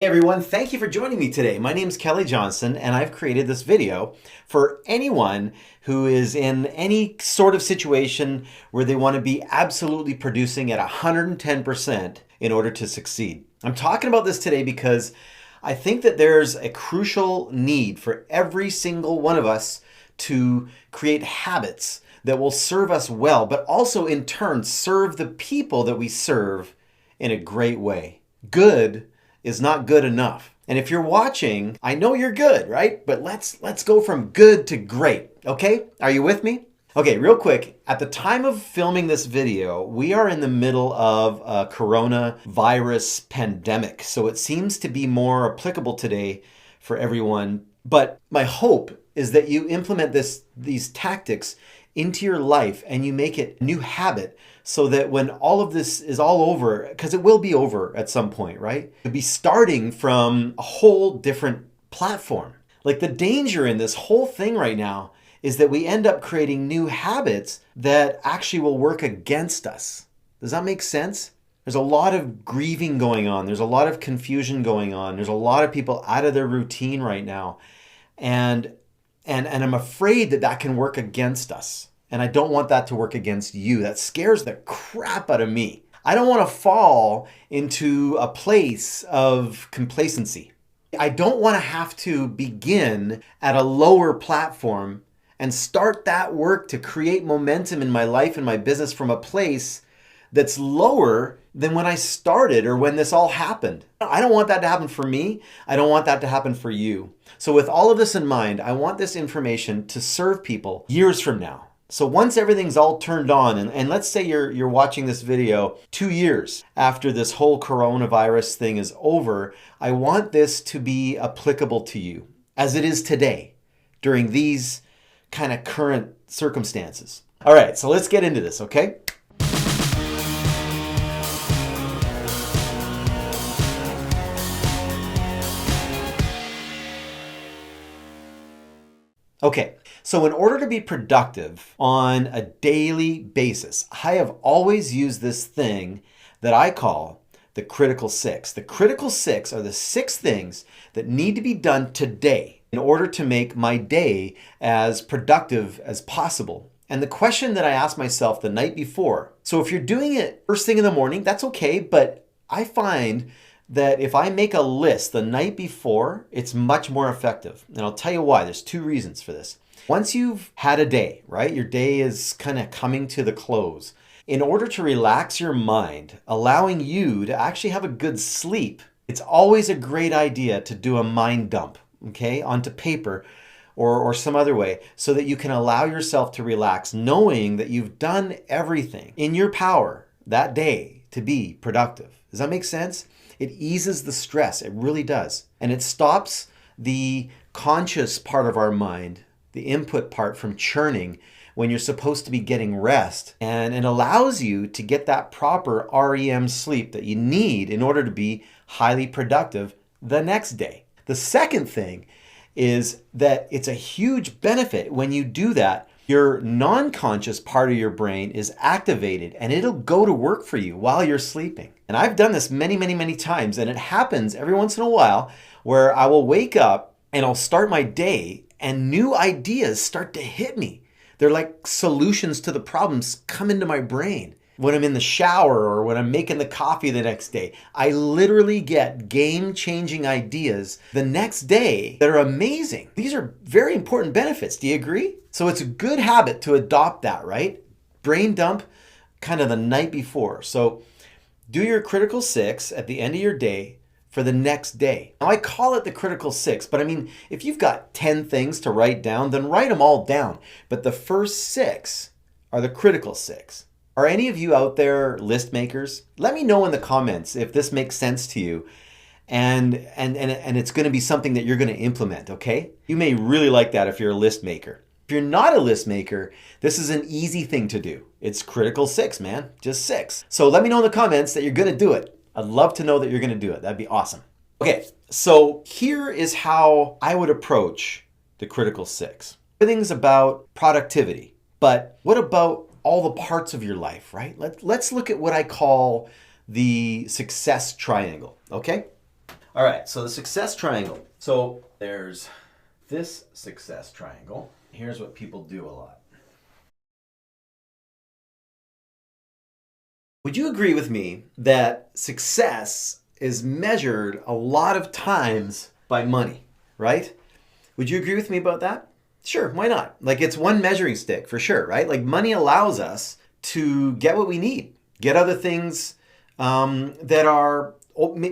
Hey everyone, thank you for joining me today. My name is Kelly Johnson and I've created this video for anyone who is in any sort of situation where they want to be absolutely producing at 110% in order to succeed. I'm talking about this today because I think that there's a crucial need for every single one of us to create habits that will serve us well, but also in turn serve the people that we serve in a great way. Good is not good enough. And if you're watching, I know you're good, right? But let's go from good to great, okay? Are you with me? Okay, real quick, at the time of filming this video, we are in the middle of a coronavirus pandemic. So it seems to be more applicable today for everyone. But my hope is that you implement these tactics into your life and you make it a new habit so that when all of this is all over, because it will be over at some point, right? You'll be starting from a whole different platform. Like the danger in this whole thing right now is that we end up creating new habits that actually will work against us. Does that make sense? There's a lot of grieving going on. There's a lot of confusion going on. There's a lot of people out of their routine right now. And I'm afraid that that can work against us. And I don't want that to work against you. That scares the crap out of me. I don't want to fall into a place of complacency. I don't want to have to begin at a lower platform and start that work to create momentum in my life and my business from a place that's lower than when I started or when this all happened. I don't want that to happen for me. I don't want that to happen for you. So with all of this in mind, I want this information to serve people years from now. So once everything's all turned on, and let's say you're watching this video 2 years after this whole coronavirus thing is over, I want this to be applicable to you as it is today during these kind of current circumstances. All right, so let's get into this, okay? Okay, so in order to be productive on a daily basis, I have always used this thing that I call the critical six. The critical six are the 6 things that need to be done today in order to make my day as productive as possible. And the question that I asked myself the night before, so if you're doing it first thing in the morning, that's okay, but I find that if I make a list the night before, it's much more effective. And I'll tell you why. There's 2 reasons for this. Once you've had a day, right? Your day is kind of coming to the close. In order to relax your mind, allowing you to actually have a good sleep, it's always a great idea to do a mind dump, okay, onto paper or some other way so that you can allow yourself to relax, knowing that you've done everything in your power that day to be productive. Does that make sense? It eases the stress. It really does. And it stops the conscious part of our mind, the input part, from churning when you're supposed to be getting rest. And it allows you to get that proper REM sleep that you need in order to be highly productive the next day. The second thing is that it's a huge benefit when you do that. Your non-conscious part of your brain is activated and it'll go to work for you while you're sleeping. And I've done this many times, and it happens every once in a while where I will wake up and I'll start my day and new ideas start to hit me. They're like solutions to the problems come into my brain. When I'm in the shower or when I'm making the coffee the next day, I literally get game-changing ideas the next day that are amazing. These are very important benefits. Do you agree? So it's a good habit to adopt that, right? Brain dump kind of the night before. So do your critical 6 at the end of your day for the next day. Now I call it the critical 6, but I mean, if you've got 10 things to write down, then write them all down. But the first 6 are the critical 6. Are any of you out there list makers? Let me know in the comments if this makes sense to you and it's going to be something that you're going to implement, okay? You may really like that if you're a list maker. If you're not a list maker, this is an easy thing to do. It's critical 6, man, just 6. So let me know in the comments that you're going to do it. I'd love to know that you're going to do it. That'd be awesome. Okay, so here is how I would approach the critical 6. Everything's about productivity, but what about all the parts of your life, right? Let's look at what I call the success triangle, okay? All right, so the success triangle. So there's this success triangle. Here's what people do a lot. Would you agree with me that success is measured a lot of times by money, right? Would you agree with me about that? Sure, why not? Like, it's one measuring stick for sure, right? Like, money allows us to get what we need, get other things that are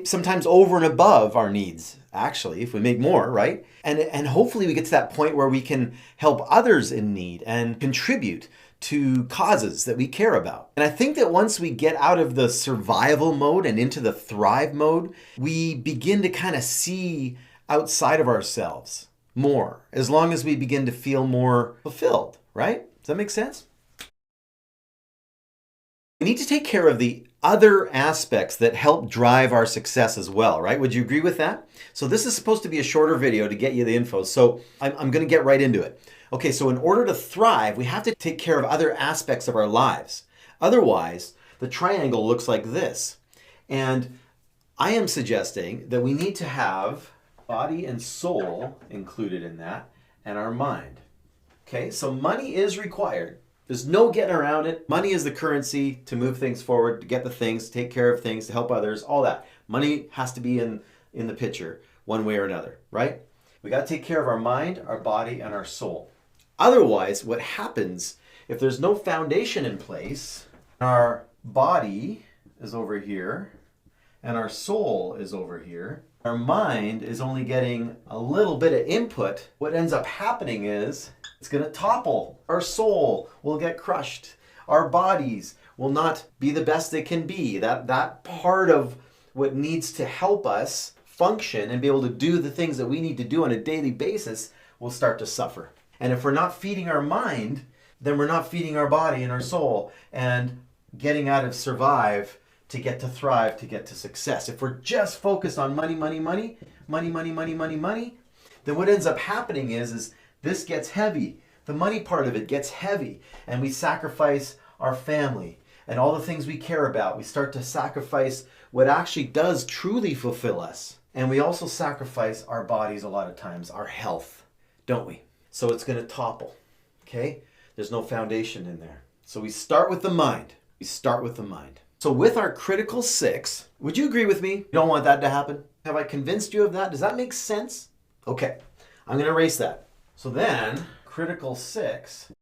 sometimes over and above our needs, actually, if we make more, right? And hopefully we get to that point where we can help others in need and contribute to causes that we care about. And I think that once we get out of the survival mode and into the thrive mode, we begin to kind of see outside of ourselves more, as long as we begin to feel more fulfilled, right? Does that make sense? We need to take care of the other aspects that help drive our success as well, right? Would you agree with that? So this is supposed to be a shorter video to get you the info, so I'm going to get right into it. Okay, so in order to thrive, we have to take care of other aspects of our lives. Otherwise, the triangle looks like this. And I am suggesting that we need to have body and soul included in that, and our mind. Okay, so money is required. There's no getting around it. Money is the currency to move things forward, to get the things, to take care of things, to help others, all that. Money has to be in the picture one way or another, right? We got to take care of our mind, our body, and our soul. Otherwise, what happens if there's no foundation in place, our body is over here, and our soul is over here, our mind is only getting a little bit of input, what ends up happening is it's going to topple. Our soul will get crushed. Our bodies will not be the best they can be. That part of what needs to help us function and be able to do the things that we need to do on a daily basis will start to suffer. And if we're not feeding our mind, then we're not feeding our body and our soul and getting out of survive to get to thrive, to get to success. If we're just focused on money, money, money, money, money, money, money, money, then what ends up happening is this gets heavy. The money part of it gets heavy, and we sacrifice our family and all the things we care about. We start to sacrifice what actually does truly fulfill us. And we also sacrifice our bodies a lot of times, our health, don't we? So it's going to topple, okay? There's no foundation in there. So we start with the mind. We start with the mind. So with our critical six, would you agree with me? You don't want that to happen? Have I convinced you of that? Does that make sense? Okay, I'm going to erase that. So then, critical six.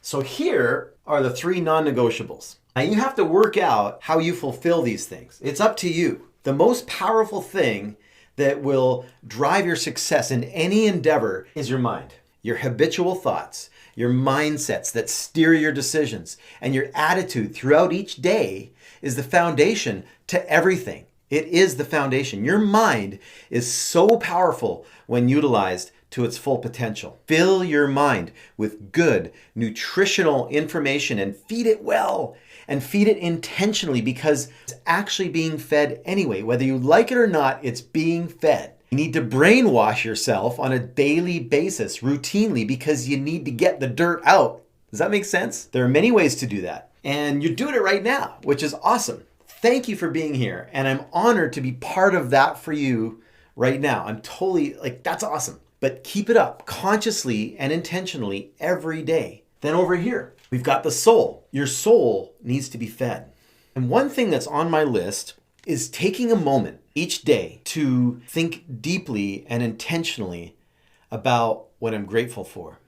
So here are the three non-negotiables. Now you have to work out how you fulfill these things. It's up to you. The most powerful thing that will drive your success in any endeavor is your mind. Your habitual thoughts, your mindsets that steer your decisions, and your attitude throughout each day is the foundation to everything. It is the foundation. Your mind is so powerful when utilized to its full potential. Fill your mind with good, nutritional information and feed it well. And feed it intentionally, because it's actually being fed anyway. Whether you like it or not, it's being fed. You need to brainwash yourself on a daily basis, routinely, because you need to get the dirt out. Does that make sense? There are many ways to do that. And you're doing it right now, which is awesome. Thank you for being here. And I'm honored to be part of that for you right now. I'm totally, that's awesome. But keep it up consciously and intentionally every day. Then over here, we've got the soul. Your soul needs to be fed. And one thing that's on my list is taking a moment each day to think deeply and intentionally about what I'm grateful for.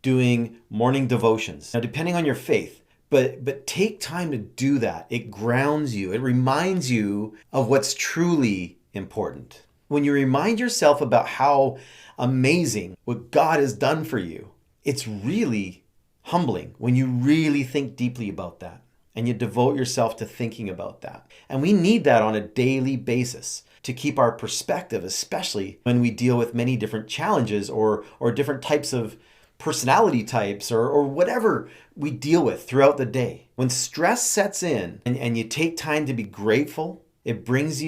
Doing morning devotions. Now, depending on your faith, but take time to do that. It grounds you. It reminds you of what's truly important. When you remind yourself about how amazing what God has done for you, it's really humbling when you really think deeply about that and you devote yourself to thinking about that. And we need that on a daily basis to keep our perspective, especially when we deal with many different challenges or different types of personality types or whatever we deal with throughout the day. When stress sets in and you take time to be grateful, it brings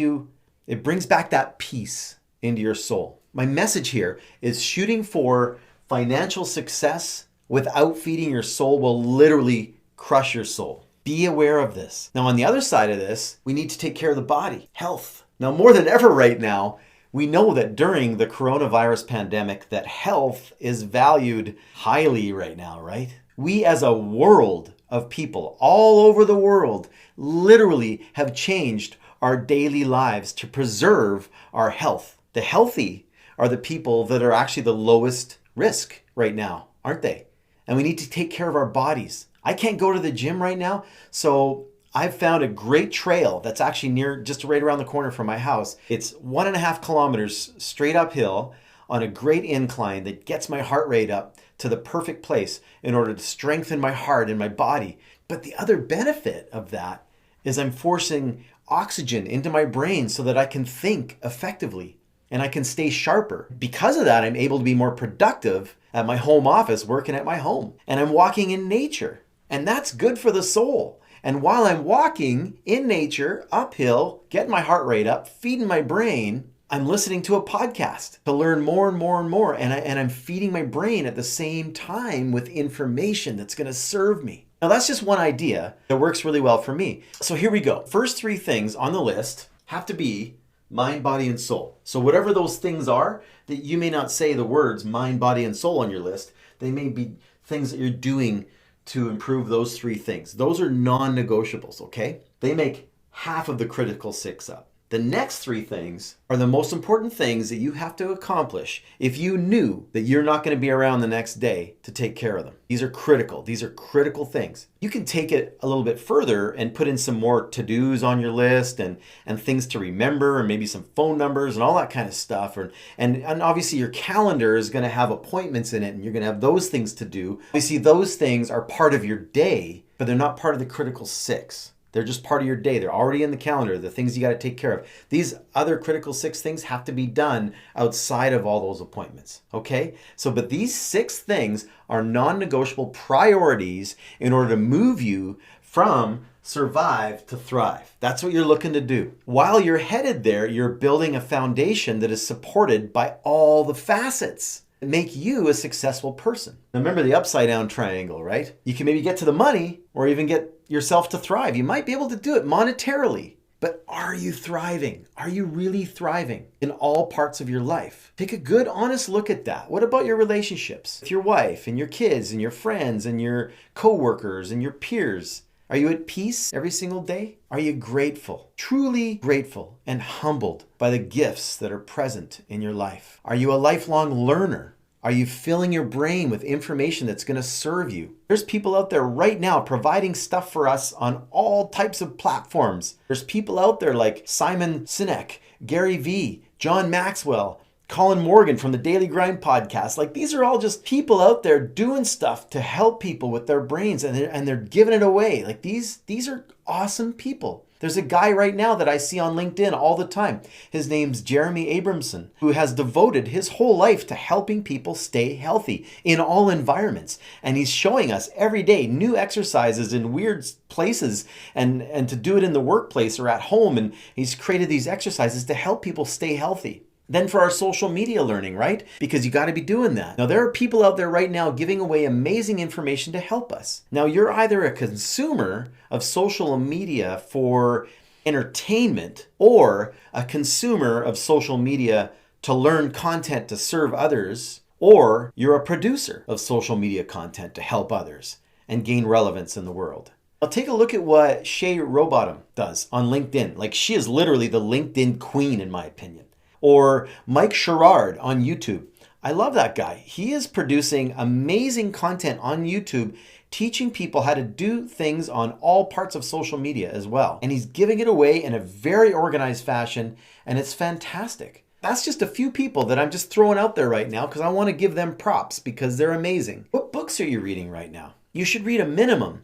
back that peace into your soul. My message here is shooting for financial success without feeding your soul will literally crush your soul. Be aware of this. Now, on the other side of this, we need to take care of the body, health. Now, more than ever right now, we know that during the coronavirus pandemic, that health is valued highly right now, right? We as a world of people all over the world literally have changed our daily lives to preserve our health. The healthy are the people that are actually the lowest risk right now, aren't they? And we need to take care of our bodies. I can't go to the gym right now, so I've found a great trail that's actually near, just right around the corner from my house. It's 1.5 kilometers straight uphill on a great incline that gets my heart rate up to the perfect place in order to strengthen my heart and my body. But the other benefit of that is I'm forcing oxygen into my brain so that I can think effectively and I can stay sharper. Because of that, I'm able to be more productive at my home office, working at my home. And I'm walking in nature. And that's good for the soul. And while I'm walking in nature, uphill, getting my heart rate up, feeding my brain, I'm listening to a podcast to learn more and more and more. And I'm feeding my brain at the same time with information that's going to serve me. Now, that's just one idea that works really well for me. So here we go. First 3 things on the list have to be mind, body, and soul. So whatever those things are, that you may not say the words mind, body, and soul on your list, they may be things that you're doing to improve those 3 things. Those are non-negotiables, okay? They make half of the critical 6 up. The next 3 things are the most important things that you have to accomplish if you knew that you're not going to be around the next day to take care of them. These are critical. These are critical things. You can take it a little bit further and put in some more to-dos on your list and things to remember and maybe some phone numbers and all that kind of stuff. And obviously your calendar is going to have appointments in it and you're going to have those things to do. Obviously those things are part of your day, but they're not part of the critical 6. They're just part of your day. They're already in the calendar, the things you got to take care of. These other critical 6 things have to be done outside of all those appointments, okay? But these 6 things are non-negotiable priorities in order to move you from survive to thrive. That's what you're looking to do. While you're headed there, you're building a foundation that is supported by all the facets that make you a successful person. Now remember the upside down triangle, right? You can maybe get to the money or even get yourself to thrive. You might be able to do it monetarily, but are you thriving? Are you really thriving in all parts of your life? Take a good, honest look at that. What about your relationships with your wife and your kids and your friends and your coworkers and your peers? Are you at peace every single day? Are you grateful, truly grateful and humbled by the gifts that are present in your life? Are you a lifelong learner? Are you filling your brain with information that's going to serve you? There's people out there right now providing stuff for us on all types of platforms. There's people out there like Simon Sinek, Gary Vee, John Maxwell, Colin Morgan from the Daily Grind podcast. Like these are all just people out there doing stuff to help people with their brains and they're giving it away. Like these are awesome people. There's a guy right now that I see on LinkedIn all the time. His name's Jeremy Abramson, who has devoted his whole life to helping people stay healthy in all environments. And he's showing us every day new exercises in weird places and to do it in the workplace or at home. And he's created these exercises to help people stay healthy. Then for our social media learning, right? Because you got to be doing that. Now, there are people out there right now giving away amazing information to help us. Now, you're either a consumer of social media for entertainment or a consumer of social media to learn content to serve others, or you're a producer of social media content to help others and gain relevance in the world. Now, take a look at what Shay Rowbottom does on LinkedIn. Like, she is literally the LinkedIn queen, in my opinion. Or Mike Sherrard on YouTube. I love that guy. He is producing amazing content on YouTube, teaching people how to do things on all parts of social media as well. And he's giving it away in a very organized fashion, and it's fantastic. That's just a few people that I'm just throwing out there right now because I want to give them props because they're amazing. What books are you reading right now? You should read a minimum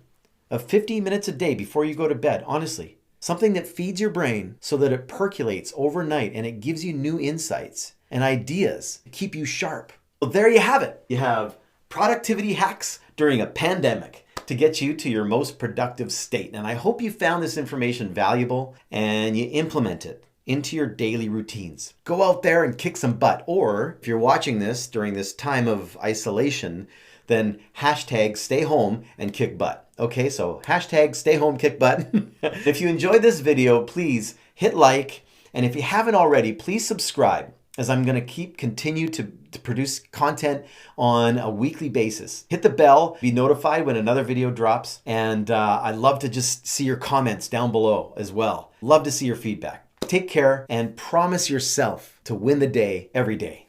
of 50 minutes a day before you go to bed, honestly. Something that feeds your brain so that it percolates overnight and it gives you new insights and ideas to keep you sharp. Well, there you have it. You have productivity hacks during a pandemic to get you to your most productive state. And I hope you found this information valuable and you implement it into your daily routines. Go out there and kick some butt. Or if you're watching this during this time of isolation, then hashtag stay home and kick butt. Okay, so hashtag stay home, kick butt. If you enjoyed this video, please hit like. And if you haven't already, please subscribe, as I'm going to continue to produce content on a weekly basis. Hit the bell, be notified when another video drops. And I'd love to just see your comments down below as well. Love to see your feedback. Take care and promise yourself to win the day every day.